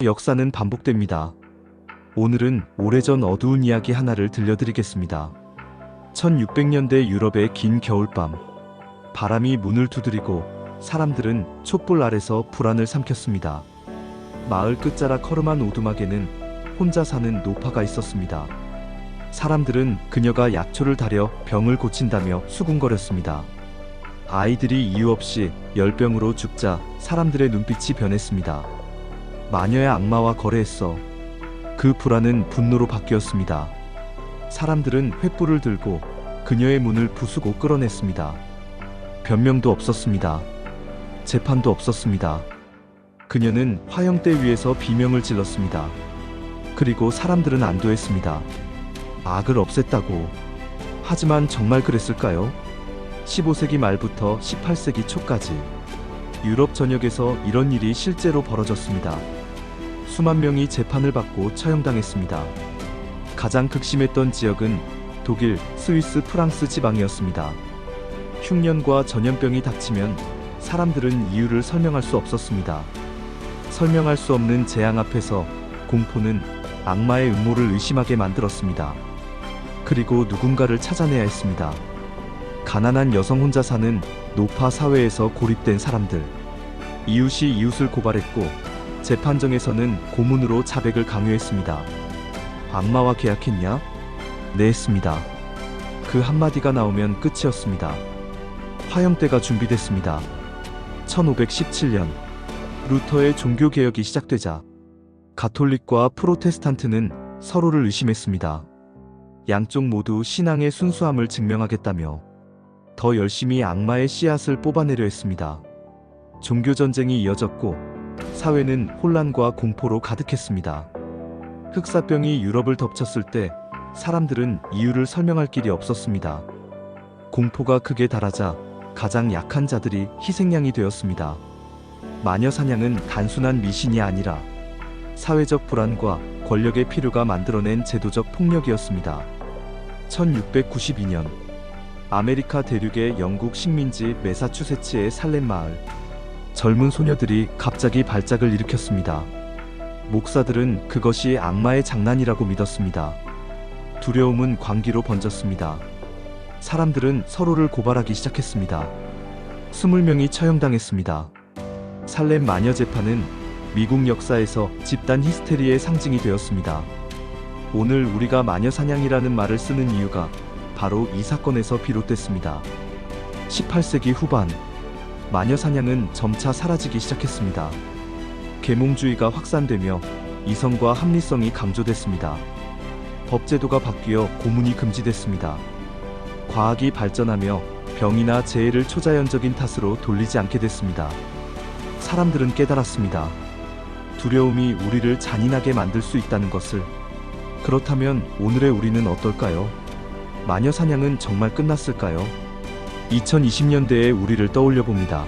역사는 반복됩니다. 오늘은 오래전 어두운 이야기 하나를 들려드리겠습니다. 1600년대 유럽의 긴 겨울밤, 바람이 문을 두드리고 사람들은 촛불 아래서 불안을 삼켰습니다. 마을 끝자락 허름한 오두막에는 혼자 사는 노파가 있었습니다. 사람들은 그녀가 약초를 다려 병을 고친다며 수군거렸습니다. 아이들이 이유 없이 열병으로 죽자 사람들의 눈빛이 변했습니다. 마녀의 악마와 거래했어. 그 불안은 분노로 바뀌었습니다. 사람들은 횃불을 들고 그녀의 문을 부수고 끌어냈습니다. 변명도 없었습니다. 재판도 없었습니다. 그녀는 화형대 위에서 비명을 질렀습니다. 그리고 사람들은 안도했습니다. 악을 없앴다고. 하지만 정말 그랬을까요? 15세기 말부터 18세기 초까지 유럽 전역에서 이런 일이 실제로 벌어졌습니다. 수만 명이 재판을 받고 처형당했습니다. 가장 극심했던 지역은 독일, 스위스, 프랑스 지방이었습니다. 흉년과 전염병이 닥치면 사람들은 이유를 설명할 수 없었습니다. 설명할 수 없는 재앙 앞에서 공포는 악마의 음모를 의심하게 만들었습니다. 그리고 누군가를 찾아내야 했습니다. 가난한 여성 혼자 사는 노파 사회에서 고립된 사람들. 이웃이 이웃을 고발했고 재판정에서는 고문으로 자백을 강요했습니다. 악마와 계약했냐? 네, 했습니다. 그 한마디가 나오면 끝이었습니다. 화형대가 준비됐습니다. 1517년 루터의 종교개혁이 시작되자 가톨릭과 프로테스탄트는 서로를 의심했습니다. 양쪽 모두 신앙의 순수함을 증명하겠다며 더 열심히 악마의 씨앗을 뽑아내려 했습니다. 종교전쟁이 이어졌고 사회는 혼란과 공포로 가득했습니다. 흑사병이 유럽을 덮쳤을 때 사람들은 이유를 설명할 길이 없었습니다. 공포가 극에 달하자 가장 약한 자들이 희생양이 되었습니다. 마녀 사냥은 단순한 미신이 아니라 사회적 불안과 권력의 필요가 만들어낸 제도적 폭력이었습니다. 1692년 아메리카 대륙의 영국 식민지 매사추세츠의 살렘 마을. 젊은 소녀들이 갑자기 발작을 일으켰습니다. 목사들은 그것이 악마의 장난이라고 믿었습니다. 두려움은 광기로 번졌습니다. 사람들은 서로를 고발하기 시작했습니다. 20명이 처형당했습니다. 살렘 마녀 재판은 미국 역사에서 집단 히스테리의 상징이 되었습니다. 오늘 우리가 마녀 사냥이라는 말을 쓰는 이유가 바로 이 사건에서 비롯됐습니다. 18세기 후반, 마녀 사냥은 점차 사라지기 시작했습니다. 계몽주의가 확산되며 이성과 합리성이 강조됐습니다. 법제도가 바뀌어 고문이 금지됐습니다. 과학이 발전하며 병이나 재해를 초자연적인 탓으로 돌리지 않게 됐습니다. 사람들은 깨달았습니다. 두려움이 우리를 잔인하게 만들 수 있다는 것을. 그렇다면 오늘의 우리는 어떨까요? 마녀 사냥은 정말 끝났을까요? 2020년대의 우리를 떠올려 봅니다.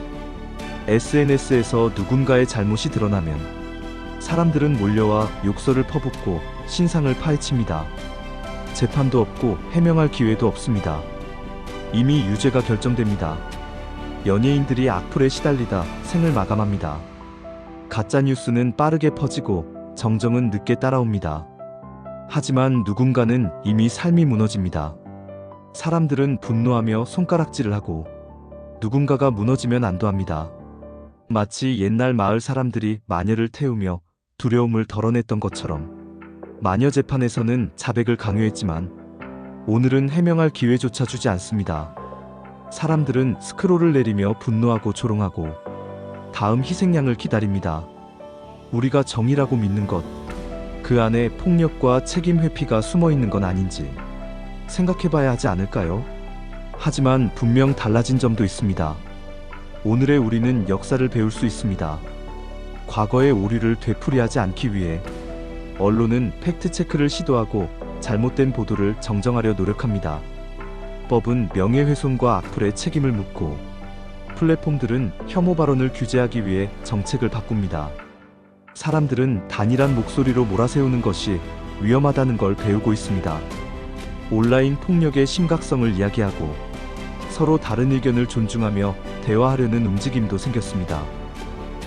SNS에서 누군가의 잘못이 드러나면 사람들은 몰려와 욕설을 퍼붓고 신상을 파헤칩니다. 재판도 없고 해명할 기회도 없습니다. 이미 유죄가 결정됩니다. 연예인들이 악플에 시달리다 생을 마감합니다. 가짜뉴스는 빠르게 퍼지고 정정은 늦게 따라옵니다. 하지만 누군가는 이미 삶이 무너집니다. 사람들은 분노하며 손가락질을 하고 누군가가 무너지면 안도합니다. 마치 옛날 마을 사람들이 마녀를 태우며 두려움을 덜어냈던 것처럼 마녀 재판에서는 자백을 강요했지만 오늘은 해명할 기회조차 주지 않습니다. 사람들은 스크롤을 내리며 분노하고 조롱하고 다음 희생양을 기다립니다. 우리가 정의라고 믿는 것, 그 안에 폭력과 책임 회피가 숨어 있는 건 아닌지 생각해봐야 하지 않을까요? 하지만 분명 달라진 점도 있습니다. 오늘의 우리는 역사를 배울 수 있습니다. 과거의 오류를 되풀이하지 않기 위해 언론은 팩트체크를 시도하고 잘못된 보도를 정정하려 노력합니다. 법은 명예훼손과 악플의 책임을 묻고 플랫폼들은 혐오 발언을 규제하기 위해 정책을 바꿉니다. 사람들은 단일한 목소리로 몰아세우는 것이 위험하다는 걸 배우고 있습니다. 온라인 폭력의 심각성을 이야기하고 서로 다른 의견을 존중하며 대화하려는 움직임도 생겼습니다.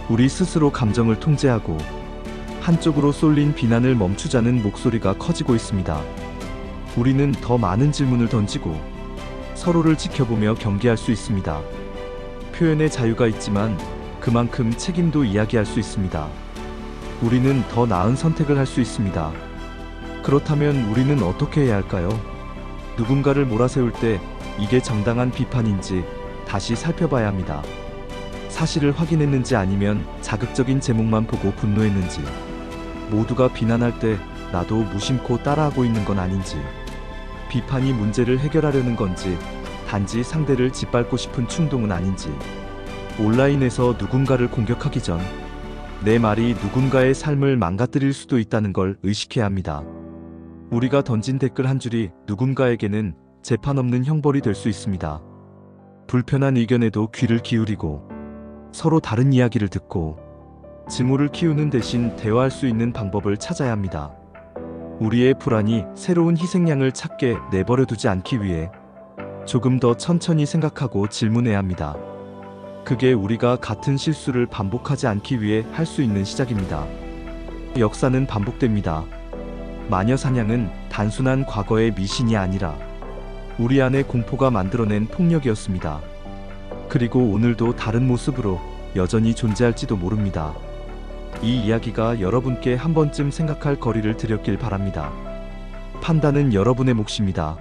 우리 스스로 감정을 통제하고 한쪽으로 쏠린 비난을 멈추자는 목소리가 커지고 있습니다. 우리는 더 많은 질문을 던지고 서로를 지켜보며 경계할 수 있습니다. 표현의 자유가 있지만 그만큼 책임도 이야기할 수 있습니다. 우리는 더 나은 선택을 할 수 있습니다. 그렇다면 우리는 어떻게 해야 할까요? 누군가를 몰아세울 때 이게 정당한 비판인지 다시 살펴봐야 합니다. 사실을 확인했는지 아니면 자극적인 제목만 보고 분노했는지, 모두가 비난할 때 나도 무심코 따라하고 있는 건 아닌지, 비판이 문제를 해결하려는 건지 단지 상대를 짓밟고 싶은 충동은 아닌지, 온라인에서 누군가를 공격하기 전 내 말이 누군가의 삶을 망가뜨릴 수도 있다는 걸 의식해야 합니다. 우리가 던진 댓글 한 줄이 누군가에게는 재판 없는 형벌이 될 수 있습니다. 불편한 의견에도 귀를 기울이고 서로 다른 이야기를 듣고 증오를 키우는 대신 대화할 수 있는 방법을 찾아야 합니다. 우리의 불안이 새로운 희생양을 찾게 내버려 두지 않기 위해 조금 더 천천히 생각하고 질문해야 합니다. 그게 우리가 같은 실수를 반복하지 않기 위해 할 수 있는 시작입니다. 역사는 반복됩니다. 마녀 사냥은 단순한 과거의 미신이 아니라 우리 안의 공포가 만들어낸 폭력이었습니다. 그리고 오늘도 다른 모습으로 여전히 존재할지도 모릅니다. 이 이야기가 여러분께 한 번쯤 생각할 거리를 드렸길 바랍니다. 판단은 여러분의 몫입니다.